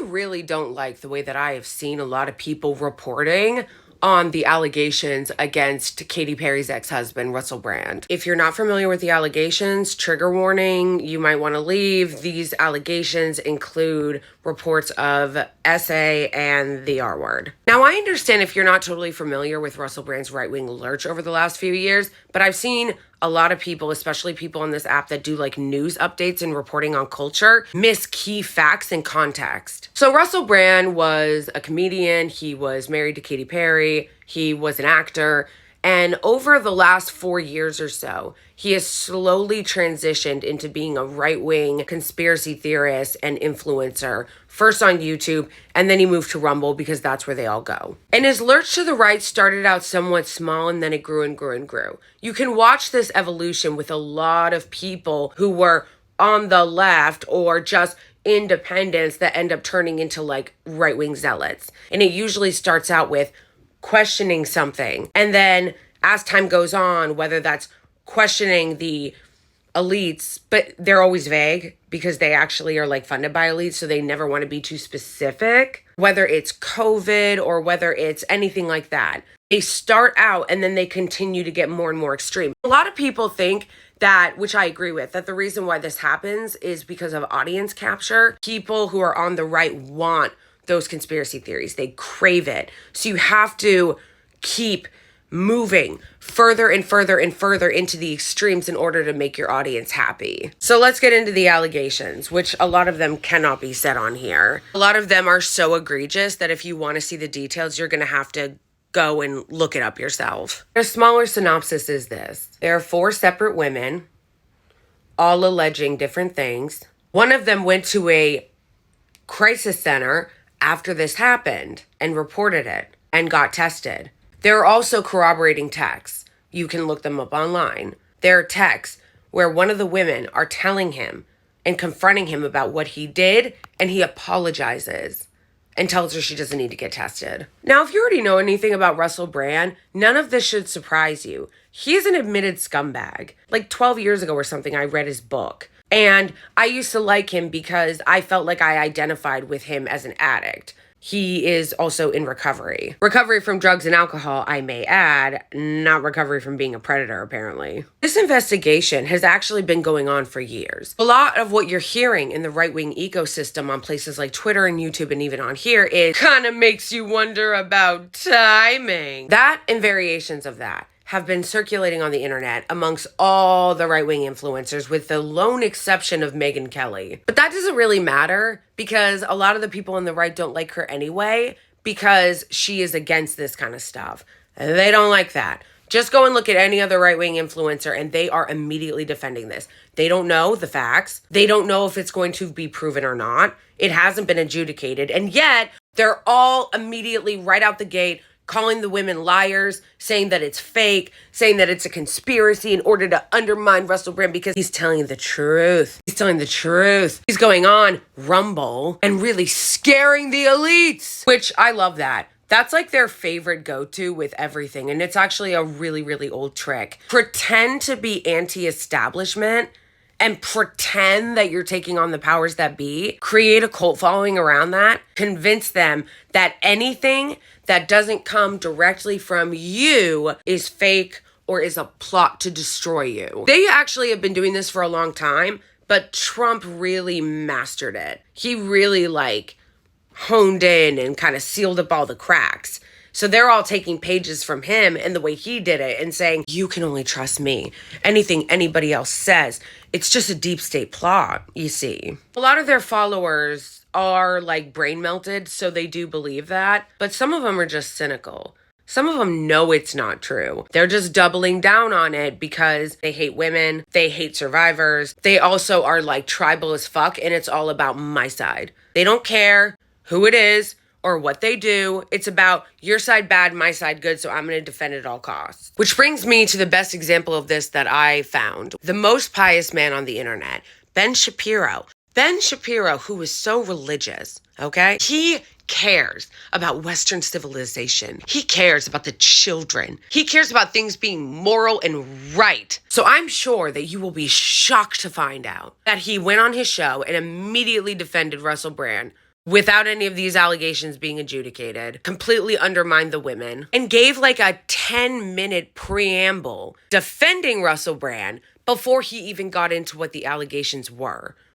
really don't like the way that I have seen a lot of people reporting on the allegations against Katy Perry's ex-husband, Russell Brand. If you're not familiar with the allegations, trigger warning, you might want to leave. These allegations include reports of SA and the R word. Now, I understand if you're not totally familiar with Russell Brand's right-wing lurch over the last few years, but I've seen a lot of people, especially people on this app that do like news updates and reporting on culture, miss key facts and context. So Russell Brand was a comedian. He was married to Katy Perry. He was an actor. And over the last 4 years or so, he has slowly transitioned into being a right-wing conspiracy theorist and influencer, first on YouTube, and then he moved to Rumble because that's where they all go. And his lurch to the right started out somewhat small, and then it grew and grew and grew. You can watch this evolution with a lot of people who were on the left or just independents that end up turning into like right-wing zealots. And it usually starts out with questioning something. And then as time goes on, whether that's questioning the elites, but they're always vague because they actually are like funded by elites, so they never want to be too specific, whether it's COVID or whether it's anything like that. They start out and then they continue to get more and more extreme. A lot of people think that, which I agree with, that the reason why this happens is because of audience capture. People who are on the right want those conspiracy theories. They crave it. So you have to keep moving further and further and further into the extremes in order to make your audience happy. So let's get into the allegations, which a lot of them cannot be said on here. A lot of them are so egregious that if you want to see the details, you're going to have to go and look it up yourself. A smaller synopsis is this. There are 4 separate women, all alleging different things. One of them went to a crisis center after this happened and reported it and got tested. There are also corroborating texts. You can look them up online. There are texts where one of the women are telling him and confronting him about what he did, and he apologizes and tells her she doesn't need to get tested. Now, if you already know anything about Russell Brand, none of this should surprise you. He's an admitted scumbag. Like 12 years ago or something, I read his book. And I used to like him because I felt like I identified with him as an addict. He is also in recovery. Recovery from drugs and alcohol, I may add, not recovery from being a predator, apparently. This investigation has actually been going on for years. A lot of what you're hearing in the right-wing ecosystem on places like Twitter and YouTube and even on here is kind of makes you wonder about timing. That and variations of that have been circulating on the internet amongst all the right-wing influencers, with the lone exception of Megyn Kelly. But that doesn't really matter because a lot of the people on the right don't like her anyway because she is against this kind of stuff. They don't like that. Just go and look at any other right-wing influencer and they are immediately defending this. They don't know the facts. They don't know if it's going to be proven or not. It hasn't been adjudicated. And yet they're all immediately right out the gate calling the women liars, saying that it's fake, saying that it's a conspiracy in order to undermine Russell Brand because he's telling the truth. He's telling the truth. He's going on Rumble and really scaring the elites, which I love that. That's like their favorite go-to with everything. And it's actually a really, really old trick. Pretend to be anti-establishment and pretend that you're taking on the powers that be, create a cult following around that, convince them that anything that doesn't come directly from you is fake or is a plot to destroy you. They actually have been doing this for a long time, but Trump really mastered it. He really honed in and kind of sealed up all the cracks. So they're all taking pages from him and the way he did it and saying, you can only trust me. Anything anybody else says, it's just a deep state plot, you see. A lot of their followers are brain melted, so they do believe that. But some of them are just cynical. Some of them know it's not true. They're just doubling down on it because they hate women, they hate survivors. They also are tribal as fuck, and it's all about my side. They don't care who it is or what they do. It's about your side bad, my side good, so I'm going to defend it at all costs. Which brings me to the best example of this that I found. The most pious man on the internet, Ben Shapiro. Ben Shapiro, who is so religious, okay? He cares about Western civilization. He cares about the children. He cares about things being moral and right. So I'm sure that you will be shocked to find out that he went on his show and immediately defended Russell Brand without any of these allegations being adjudicated, completely undermined the women, and gave like a 10-minute preamble defending Russell Brand before he even got into what the allegations were.